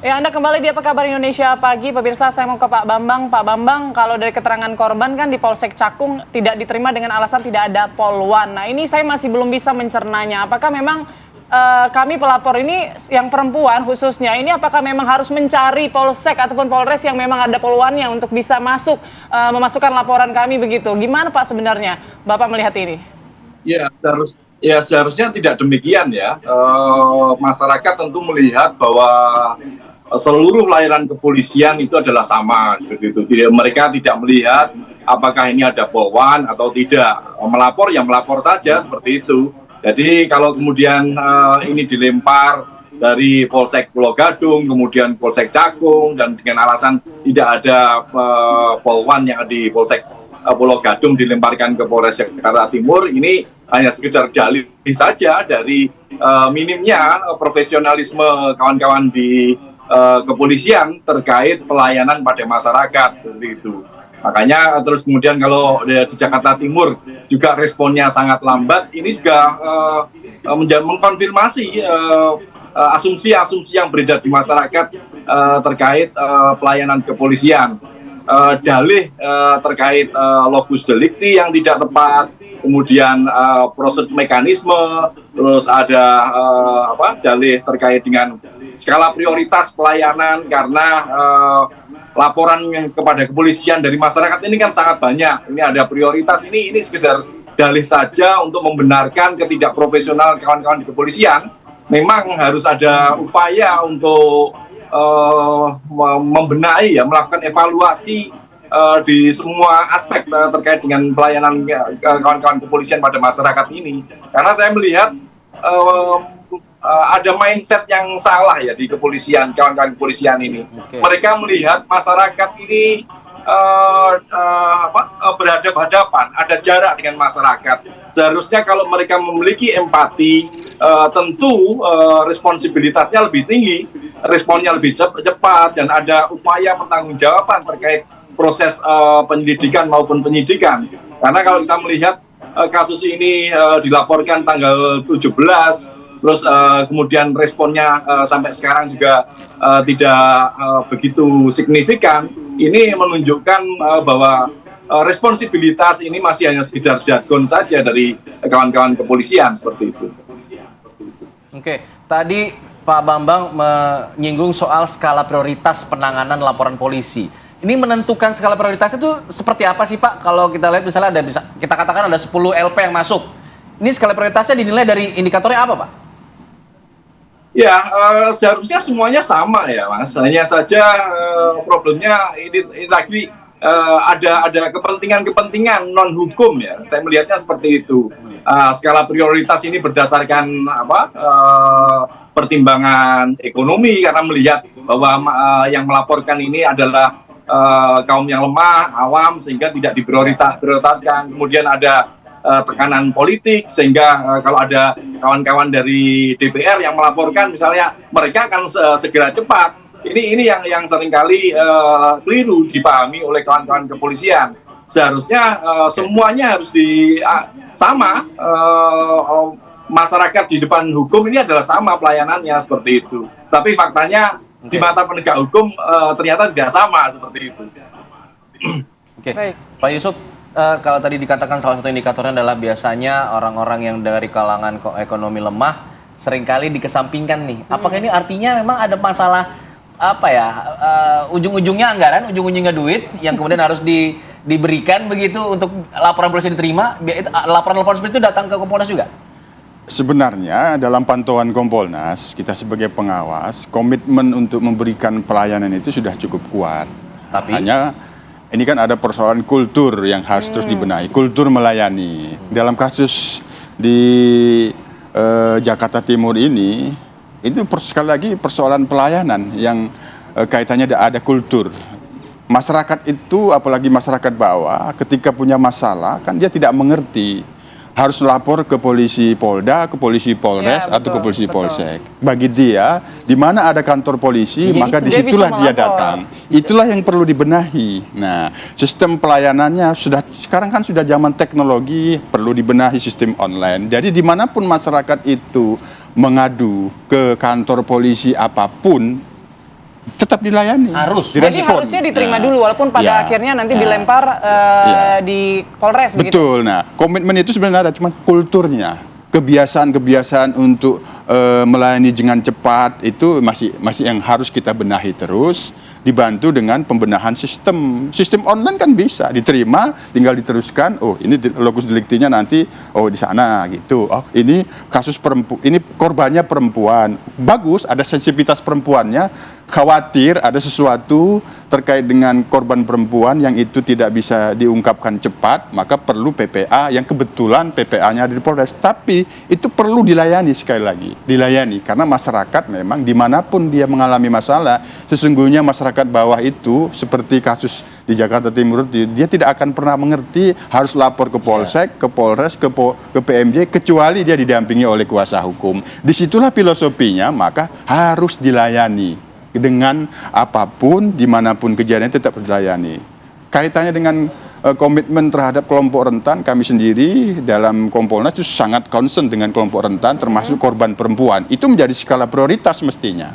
Ya, Anda kembali di Apa Kabar Indonesia Pagi. Pemirsa, saya mau ke Pak Bambang. Pak Bambang, kalau dari keterangan korban kan di Polsek Cakung tidak diterima dengan alasan tidak ada polwan. Nah, ini saya masih belum bisa mencernanya. Apakah memang kami pelapor ini yang perempuan khususnya, ini apakah memang harus mencari polsek ataupun polres yang memang ada polwannya untuk bisa masuk memasukkan laporan kami begitu? Gimana Pak sebenarnya Bapak melihat ini? Seharusnya tidak demikian ya. Masyarakat tentu melihat bahwa seluruh layanan kepolisian itu adalah sama, begitu. Mereka tidak melihat apakah ini ada polwan atau tidak. Melapor ya melapor saja seperti itu. Jadi kalau kemudian ini dilempar dari Polsek Pulau Gadung, kemudian Polsek Cakung, dan dengan alasan tidak ada polwan yang di Polsek Pulau Gadung dilemparkan ke Polres Jakarta Timur, ini hanya sekedar dalih saja dari minimnya profesionalisme kawan-kawan di kepolisian terkait pelayanan pada masyarakat seperti itu. Makanya terus kemudian kalau di Jakarta Timur juga responnya sangat lambat, ini juga mengkonfirmasi asumsi-asumsi yang beredar di masyarakat terkait pelayanan kepolisian. Dalih terkait lokus delikti yang tidak tepat, kemudian prosedur mekanisme, terus ada dalih terkait dengan skala prioritas pelayanan karena laporan kepada kepolisian dari masyarakat ini kan sangat banyak. Ini ada prioritas, ini sekedar dalih saja untuk membenarkan ketidakprofesional kawan-kawan di kepolisian. Memang harus ada upaya untuk membenahi ya, melakukan evaluasi di semua aspek terkait dengan pelayanan kawan-kawan kepolisian pada masyarakat ini. Karena saya melihat ada mindset yang salah ya di kepolisian, kawan-kawan kepolisian ini. Okay. Mereka melihat masyarakat ini berhadapan-hadapan, ada jarak dengan masyarakat. Seharusnya kalau mereka memiliki empati, tentu responsibilitasnya lebih tinggi, responnya lebih cepat, dan ada upaya pertanggungjawaban terkait proses penyelidikan maupun penyidikan. Karena kalau kita melihat kasus ini dilaporkan tanggal 17, terus kemudian responnya sampai sekarang juga tidak begitu signifikan. Ini menunjukkan bahwa responsibilitas ini masih hanya sekedar jargon saja dari kawan-kawan kepolisian seperti itu. Oke, tadi Pak Bambang menyinggung soal skala prioritas penanganan laporan polisi. Ini menentukan skala prioritas itu seperti apa sih Pak? Kalau kita lihat misalnya kita katakan ada 10 LP yang masuk. Ini skala prioritasnya dinilai dari indikatornya apa Pak? Ya, seharusnya semuanya sama ya Mas. Hanya saja problemnya ini lagi ada kepentingan non hukum ya. Saya melihatnya seperti itu. Skala prioritas ini berdasarkan pertimbangan ekonomi, karena melihat bahwa yang melaporkan ini adalah kaum yang lemah, awam, sehingga tidak diprioritaskan. Kemudian ada tekanan politik, sehingga kalau ada kawan-kawan dari DPR yang melaporkan misalnya, mereka akan segera cepat. Ini yang seringkali keliru dipahami oleh kawan-kawan kepolisian. Seharusnya semuanya harus sama, masyarakat di depan hukum ini adalah sama pelayanannya seperti itu. Tapi faktanya di mata penegak hukum ternyata tidak sama seperti itu. Oke, Pak Yusuf, kalau tadi dikatakan salah satu indikatornya adalah biasanya orang-orang yang dari kalangan ekonomi lemah seringkali dikesampingkan nih. Apakah ini artinya memang ada masalah ujung-ujungnya anggaran, ujung-ujungnya duit yang kemudian harus diberikan begitu untuk laporan polisi diterima? Laporan-laporan seperti itu datang ke Kompolnas juga? Sebenarnya dalam pantauan Kompolnas, kita sebagai pengawas, komitmen untuk memberikan pelayanan itu sudah cukup kuat. Tapi hanya ini kan ada persoalan kultur yang harus terus dibenahi, kultur melayani. Dalam kasus di Jakarta Timur ini, itu sekali lagi persoalan pelayanan yang kaitannya ada kultur. Masyarakat itu, apalagi masyarakat bawah, ketika punya masalah, kan dia tidak mengerti. Harus lapor ke polisi Polda, ke polisi Polres, atau ke polisi Polsek. Bagi dia, di mana ada kantor polisi, maka disitulah dia datang. Itulah yang perlu dibenahi. Nah, sistem pelayanannya sekarang kan sudah zaman teknologi, perlu dibenahi sistem online. Jadi dimanapun masyarakat itu mengadu ke kantor polisi apapun, tetap dilayani. Harus. Jadi Direspon. harusnya diterima Nah, dulu, walaupun pada ya, akhirnya nanti ya. dilempar Ya. di Polres begitu. Betul. Nah, komitmen itu sebenarnya ada, cuma kulturnya, kebiasaan-kebiasaan untuk melayani dengan cepat itu masih yang harus kita benahi terus. Dibantu dengan pembenahan sistem. Sistem online kan bisa diterima, tinggal diteruskan. Oh, ini lokus deliktinya nanti, oh di sana gitu. Oh, ini kasus ini korbannya perempuan. Bagus, ada sensitivitas perempuannya. Khawatir ada sesuatu terkait dengan korban perempuan yang itu tidak bisa diungkapkan cepat, maka perlu PPA yang kebetulan PPA-nya ada di Polres. Tapi itu perlu dilayani sekali lagi, dilayani karena masyarakat memang dimanapun dia mengalami masalah, sesungguhnya masyarakat bawah itu seperti kasus di Jakarta Timur, dia tidak akan pernah mengerti harus lapor ke Polsek, ke Polres, ke PMJ, kecuali dia didampingi oleh kuasa hukum. Disitulah filosofinya, maka harus dilayani. Dengan apapun, dimanapun kejadian tetap dilayani. Kaitannya dengan komitmen terhadap kelompok rentan, kami sendiri dalam Kompolnas itu sangat concern dengan kelompok rentan, termasuk korban perempuan. Itu menjadi skala prioritas mestinya.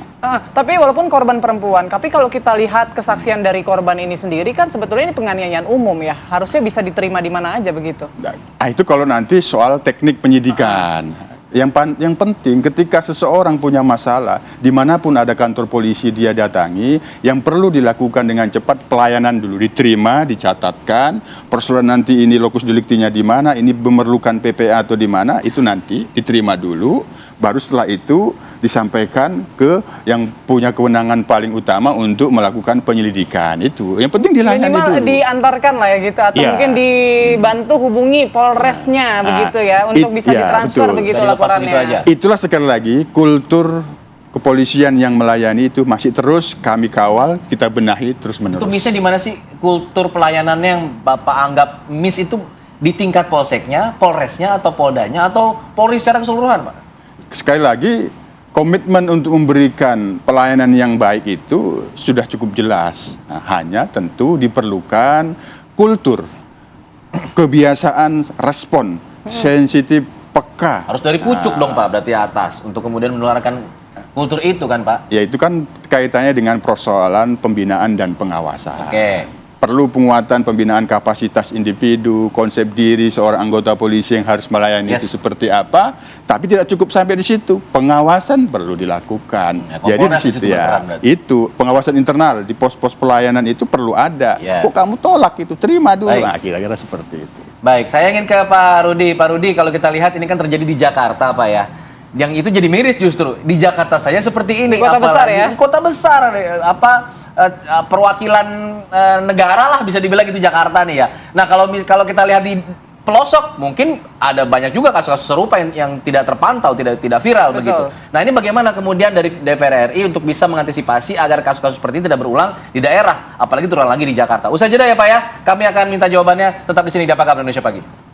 Tapi walaupun korban perempuan, tapi kalau kita lihat kesaksian dari korban ini sendiri kan sebetulnya ini penganiayaan umum ya, harusnya bisa diterima di mana aja begitu. Nah, itu kalau nanti soal teknik penyidikan. Yang penting ketika seseorang punya masalah, dimanapun ada kantor polisi dia datangi, yang perlu dilakukan dengan cepat pelayanan dulu, diterima, dicatatkan, persoalan nanti ini lokus deliktinya di mana, ini memerlukan PPA atau di mana, itu nanti diterima dulu, baru setelah itu disampaikan ke yang punya kewenangan paling utama untuk melakukan penyelidikan. Itu yang penting dilayani Minimal dulu. diantarkan lah ya gitu, atau Ya. mungkin dibantu hubungi Polresnya begitu ya, untuk bisa ditransfer betul. begitu Dari lepas laporannya. begitu aja. Itulah sekali lagi kultur kepolisian yang melayani itu masih terus kami kawal, kita benahi terus-menerus. Itu miss-nya di mana sih kultur pelayanannya yang Bapak anggap miss itu di tingkat polseknya, polresnya, atau poldanya, atau Polri secara keseluruhan, Pak? Sekali lagi, komitmen untuk memberikan pelayanan yang baik itu sudah cukup jelas. Nah, hanya tentu diperlukan kultur, kebiasaan respon, sensitif, peka. Harus dari pucuk dong, Pak, berarti atas, untuk kemudian menularkan kultur itu kan, Pak? Ya itu kan kaitannya dengan persoalan pembinaan dan pengawasan. Oke. Perlu penguatan pembinaan kapasitas individu, konsep diri seorang anggota polisi yang harus melayani Yes. itu seperti apa, tapi tidak cukup sampai di situ. Pengawasan perlu dilakukan. Ya, Jadi di Kompolnas di situ situ ya, berperan berarti. itu pengawasan internal di pos-pos pelayanan itu perlu ada. Ya. Kok kamu tolak itu, terima dulu. Baik. Nah, kira-kira seperti itu. Baik, saya ingin ke Pak Rudi. Pak Rudi, kalau kita lihat ini kan terjadi di Jakarta, Pak ya. Yang itu jadi miris justru. Di Jakarta saja seperti ini. Di kota besar ya? Kota besar, perwakilan negara lah bisa dibilang itu Jakarta nih ya. Nah, kalau kita lihat di pelosok mungkin ada banyak juga kasus-kasus serupa yang tidak terpantau, tidak viral. Betul. Begitu. Nah, ini bagaimana kemudian dari DPR RI untuk bisa mengantisipasi agar kasus-kasus seperti ini tidak berulang di daerah, apalagi terulang lagi di Jakarta. Usai jeda ya Pak ya. Kami akan minta jawabannya, tetap di sini di Apa Kabar Indonesia Pagi.